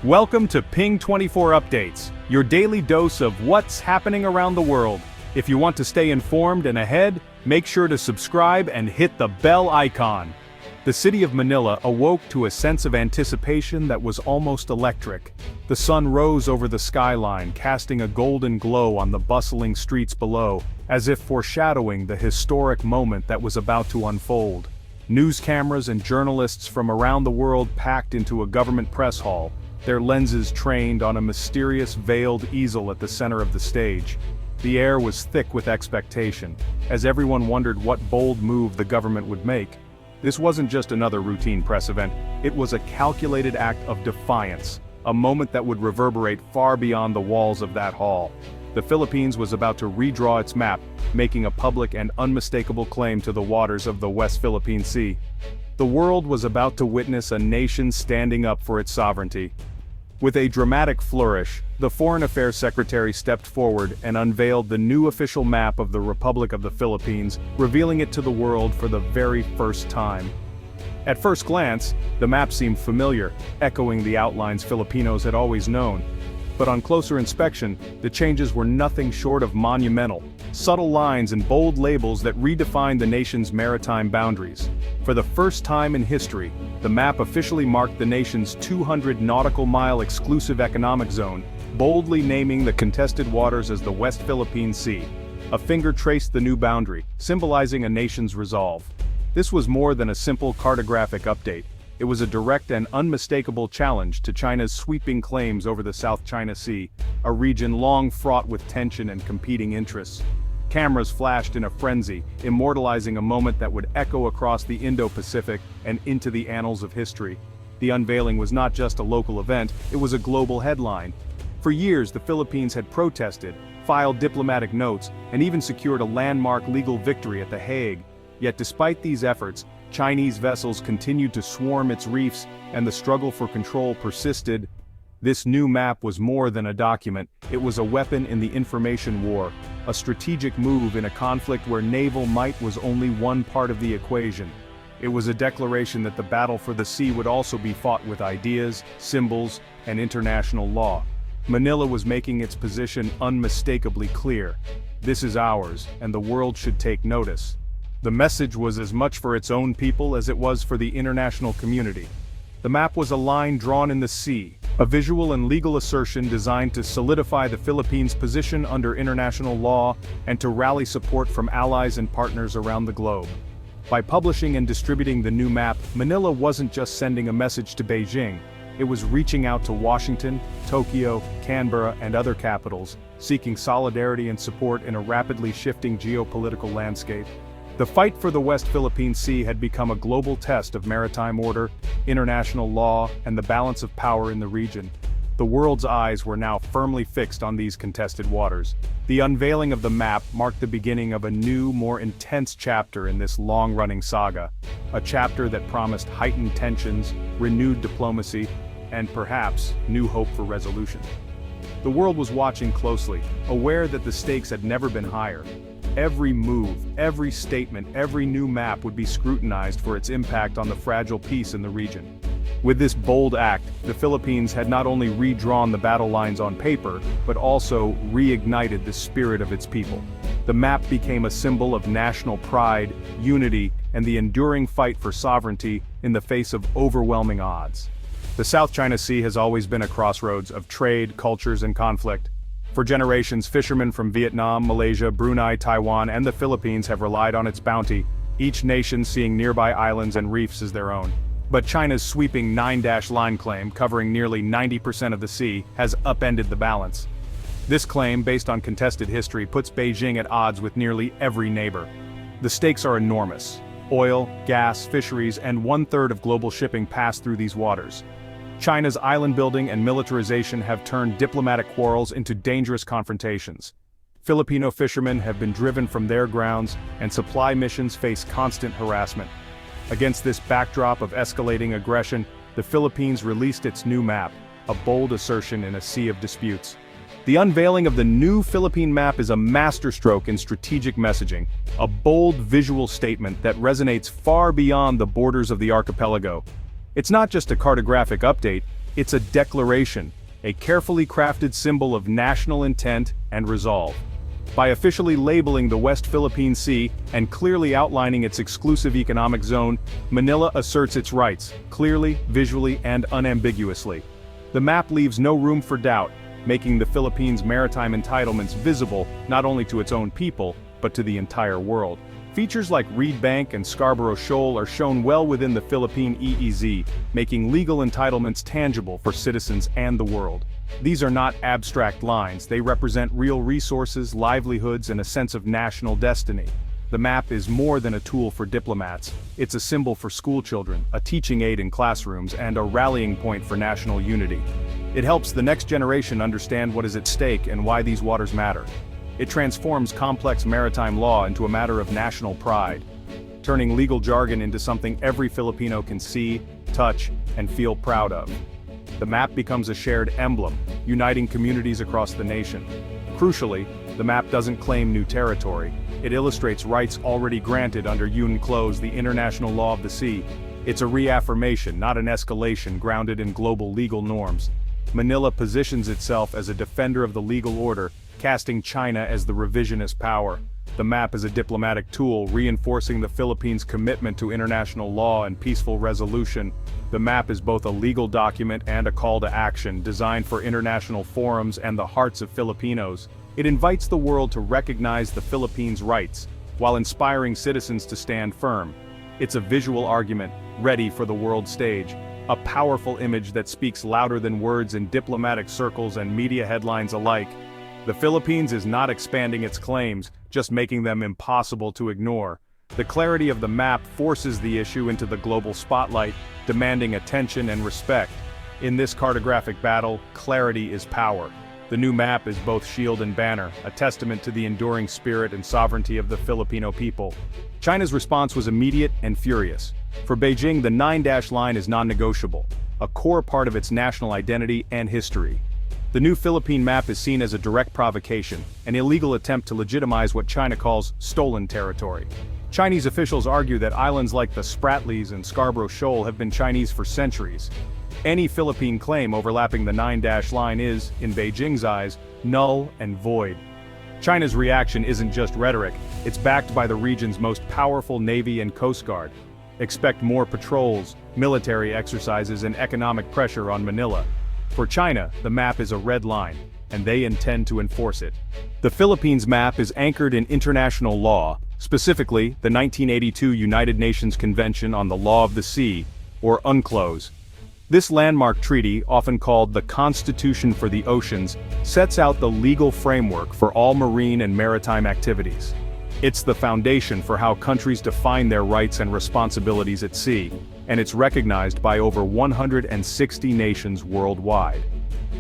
Welcome to Ping 24 Updates, your daily dose of what's happening around the world. If you want to stay informed and ahead, make sure to subscribe and hit the bell icon. The city of Manila awoke to a sense of anticipation that was almost electric. The sun rose over the skyline, casting a golden glow on the bustling streets below, as if foreshadowing the historic moment that was about to unfold. News cameras and journalists from around the world packed into a government press hall, their lenses trained on a mysterious veiled easel at the center of the stage. The air was thick with expectation, as everyone wondered what bold move the government would make. This wasn't just another routine press event, it was a calculated act of defiance, a moment that would reverberate far beyond the walls of that hall. The Philippines was about to redraw its map, making a public and unmistakable claim to the waters of the West Philippine Sea. The world was about to witness a nation standing up for its sovereignty. With a dramatic flourish, the Foreign Affairs Secretary stepped forward and unveiled the new official map of the Republic of the Philippines, revealing it to the world for the very first time. At first glance, the map seemed familiar, echoing the outlines Filipinos had always known. But on closer inspection, the changes were nothing short of monumental, subtle lines and bold labels that redefined the nation's maritime boundaries. For the first time in history, the map officially marked the nation's 200 nautical mile exclusive economic zone, boldly naming the contested waters as the West Philippine Sea. A finger traced the new boundary, symbolizing a nation's resolve. This was more than a simple cartographic update. It was a direct and unmistakable challenge to China's sweeping claims over the South China Sea, a region long fraught with tension and competing interests. Cameras flashed in a frenzy, immortalizing a moment that would echo across the Indo-Pacific and into the annals of history. The unveiling was not just a local event, it was a global headline. For years, the Philippines had protested, filed diplomatic notes, and even secured a landmark legal victory at The Hague. Yet despite these efforts, Chinese vessels continued to swarm its reefs, and the struggle for control persisted. This new map was more than a document, it was a weapon in the information war, a strategic move in a conflict where naval might was only one part of the equation. It was a declaration that the battle for the sea would also be fought with ideas, symbols, and international law. Manila was making its position unmistakably clear. This is ours, and the world should take notice. The message was as much for its own people as it was for the international community. The map was a line drawn in the sea, a visual and legal assertion designed to solidify the Philippines' position under international law and to rally support from allies and partners around the globe. By publishing and distributing the new map, Manila wasn't just sending a message to Beijing, it was reaching out to Washington, Tokyo, Canberra, and other capitals, seeking solidarity and support in a rapidly shifting geopolitical landscape. The fight for the West Philippine Sea had become a global test of maritime order, international law, and the balance of power in the region. The world's eyes were now firmly fixed on these contested waters. The unveiling of the map marked the beginning of a new, more intense chapter in this long-running saga, a chapter that promised heightened tensions, renewed diplomacy, and perhaps new hope for resolution. The world was watching closely, aware that the stakes had never been higher. Every move, every statement, every new map would be scrutinized for its impact on the fragile peace in the region. With this bold act, the Philippines had not only redrawn the battle lines on paper, but also reignited the spirit of its people. The map became a symbol of national pride, unity, and the enduring fight for sovereignty in the face of overwhelming odds. The South China Sea has always been a crossroads of trade, cultures, and conflict. For generations, fishermen from Vietnam, Malaysia, Brunei, Taiwan, and the Philippines have relied on its bounty, each nation seeing nearby islands and reefs as their own. But China's sweeping 9-line claim, covering nearly 90% of the sea, has upended the balance. This claim, based on contested history, puts Beijing at odds with nearly every neighbor. The stakes are enormous. Oil, gas, fisheries, and 1/3 of global shipping pass through these waters. China's island building and militarization have turned diplomatic quarrels into dangerous confrontations. Filipino fishermen have been driven from their grounds, and supply missions face constant harassment. Against this backdrop of escalating aggression, the Philippines released its new map, a bold assertion in a sea of disputes. The unveiling of the new Philippine map is a masterstroke in strategic messaging, a bold visual statement that resonates far beyond the borders of the archipelago. It's not just a cartographic update, It's a declaration, a carefully crafted symbol of national intent and resolve. By officially labeling the West Philippine Sea and clearly outlining its exclusive economic zone, Manila asserts its rights, clearly, visually, and unambiguously. The map leaves no room for doubt, making the Philippines' maritime entitlements visible not only to its own people, but to the entire world. Features like Reed Bank and Scarborough Shoal are shown well within the Philippine EEZ, making legal entitlements tangible for citizens and the world. These are not abstract lines, they represent real resources, livelihoods, and a sense of national destiny. The map is more than a tool for diplomats. It's a symbol for schoolchildren, a teaching aid in classrooms, and a rallying point for national unity. It helps the next generation understand what is at stake and why these waters matter. It transforms complex maritime law into a matter of national pride, turning legal jargon into something every Filipino can see, touch, and feel proud of. The map becomes a shared emblem, uniting communities across the nation. Crucially, the map doesn't claim new territory. It illustrates rights already granted under UNCLOS, the international law of the sea. It's a reaffirmation, not an escalation, grounded in global legal norms. Manila positions itself as a defender of the legal order, casting China as the revisionist power. The map is a diplomatic tool, reinforcing the Philippines' commitment to international law and peaceful resolution. The map is both a legal document and a call to action, designed for international forums and the hearts of Filipinos. It invites the world to recognize the Philippines' rights, while inspiring citizens to stand firm. It's a visual argument, ready for the world stage. A powerful image that speaks louder than words in diplomatic circles and media headlines alike. The Philippines is not expanding its claims, just making them impossible to ignore. The clarity of the map forces the issue into the global spotlight, demanding attention and respect. In this cartographic battle, clarity is power. The new map is both shield and banner, a testament to the enduring spirit and sovereignty of the Filipino people. China's response was immediate and furious. For Beijing, the 9-dash line is non-negotiable, a core part of its national identity and history. The new Philippine map is seen as a direct provocation, an illegal attempt to legitimize what China calls stolen territory. Chinese officials argue that islands like the Spratlys and Scarborough Shoal have been Chinese for centuries. Any Philippine claim overlapping the 9-dash line is, in Beijing's eyes, null and void. China's reaction isn't just rhetoric, it's backed by the region's most powerful navy and coast guard. Expect more patrols, military exercises, and economic pressure on Manila. For China, the map is a red line, and they intend to enforce it. The Philippines map is anchored in international law, specifically the 1982 United Nations Convention on the Law of the Sea, or UNCLOS. This landmark treaty, often called the Constitution for the Oceans, sets out the legal framework for all marine and maritime activities. It's the foundation for how countries define their rights and responsibilities at sea, and it's recognized by over 160 nations worldwide.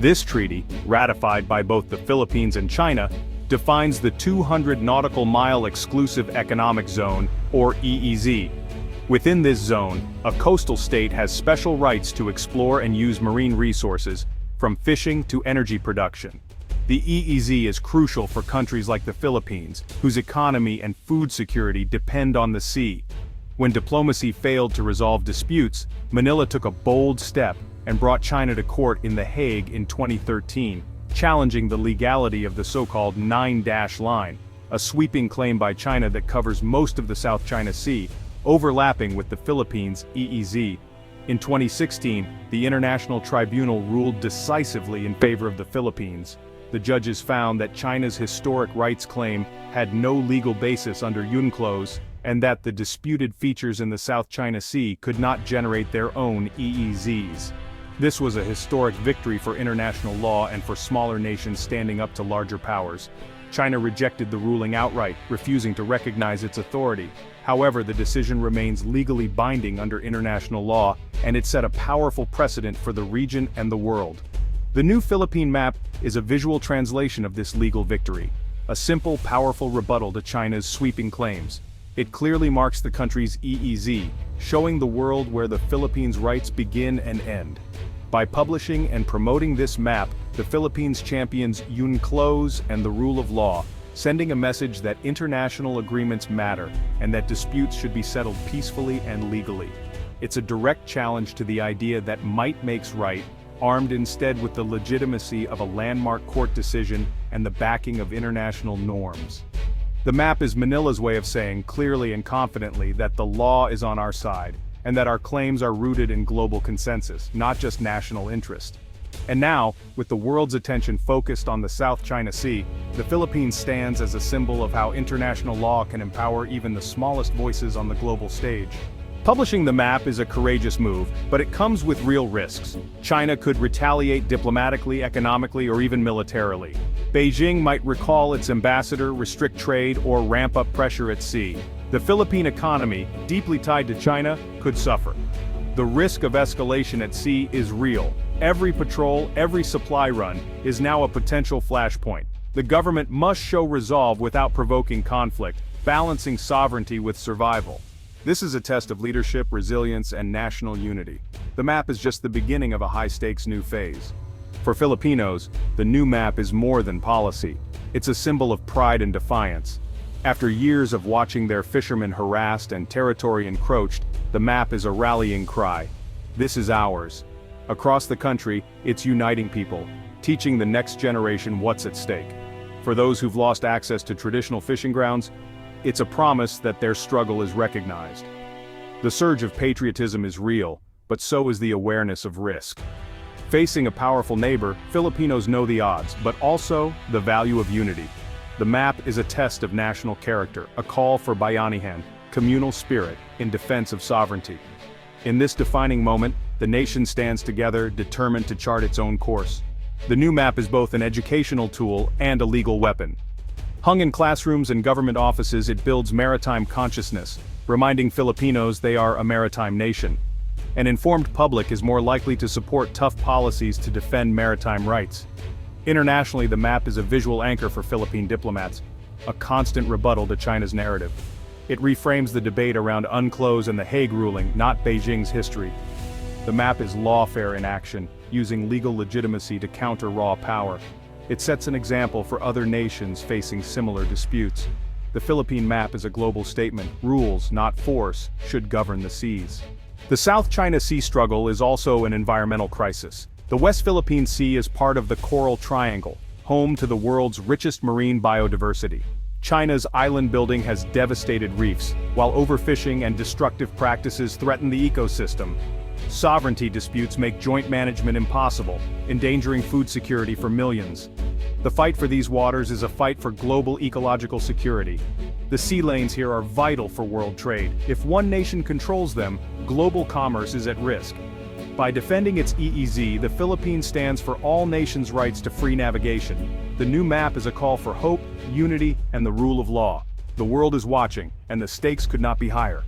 This treaty, ratified by both the Philippines and China, defines the 200 nautical mile exclusive economic zone, or EEZ. Within this zone, a coastal state has special rights to explore and use marine resources, from fishing to energy production. The EEZ is crucial for countries like the Philippines, whose economy and food security depend on the sea. When diplomacy failed to resolve disputes, Manila took a bold step and brought China to court in The Hague in 2013, challenging the legality of the so-called 9-dash line, a sweeping claim by China that covers most of the South China Sea, overlapping with the Philippines' EEZ. In 2016, the International Tribunal ruled decisively in favor of the Philippines. The judges found that China's historic rights claim had no legal basis under UNCLOS, and that the disputed features in the South China Sea could not generate their own EEZs. This was a historic victory for international law and for smaller nations standing up to larger powers. China rejected the ruling outright, refusing to recognize its authority. However, the decision remains legally binding under international law, and it set a powerful precedent for the region and the world. The new Philippine map is a visual translation of this legal victory, a simple, powerful rebuttal to China's sweeping claims. It clearly marks the country's EEZ, showing the world where the Philippines' rights begin and end. By publishing and promoting this map, the Philippines champions UNCLOS and the rule of law, sending a message that international agreements matter and that disputes should be settled peacefully and legally. It's a direct challenge to the idea that might makes right, armed instead with the legitimacy of a landmark court decision and the backing of international norms. The map is Manila's way of saying clearly and confidently that the law is on our side, and that our claims are rooted in global consensus, not just national interest. And now, with the world's attention focused on the South China Sea, the Philippines stands as a symbol of how international law can empower even the smallest voices on the global stage. Publishing the map is a courageous move, but it comes with real risks. China could retaliate diplomatically, economically, or even militarily. Beijing might recall its ambassador, restrict trade, or ramp up pressure at sea. The Philippine economy, deeply tied to China, could suffer. The risk of escalation at sea is real. Every patrol, every supply run, is now a potential flashpoint. The government must show resolve without provoking conflict, balancing sovereignty with survival. This is a test of leadership, resilience, and national unity. The map is just the beginning of a high-stakes new phase. For Filipinos, the new map is more than policy. It's a symbol of pride and defiance. After years of watching their fishermen harassed and territory encroached, the map is a rallying cry. This is ours. Across the country, it's uniting people, teaching the next generation what's at stake. For those who've lost access to traditional fishing grounds, it's a promise that their struggle is recognized. The surge of patriotism is real, but so is the awareness of risk. Facing a powerful neighbor, Filipinos know the odds, but also the value of unity. The map is a test of national character, a call for bayanihan, communal spirit, in defense of sovereignty. In this defining moment, the nation stands together, determined to chart its own course. The new map is both an educational tool and a legal weapon. Hung in classrooms and government offices, it builds maritime consciousness, reminding Filipinos they are a maritime nation. An informed public is more likely to support tough policies to defend maritime rights. Internationally, the map is a visual anchor for Philippine diplomats, a constant rebuttal to China's narrative. It reframes the debate around UNCLOS and the Hague ruling, not Beijing's history. The map is lawfare in action, using legal legitimacy to counter raw power. It sets an example for other nations facing similar disputes. The Philippine map is a global statement. Rules, not force, should govern the seas. The South China Sea struggle is also an environmental crisis. The West Philippine Sea is part of the Coral Triangle, home to the world's richest marine biodiversity. China's island building has devastated reefs, while overfishing and destructive practices threaten the ecosystem. Sovereignty disputes make joint management impossible, endangering food security for millions. The fight for these waters is a fight for global ecological security. The sea lanes here are vital for world trade. If one nation controls them, global commerce is at risk. By defending its EEZ, the Philippines stands for all nations' rights to free navigation. The new map is a call for hope, unity, and the rule of law. The world is watching, and the stakes could not be higher.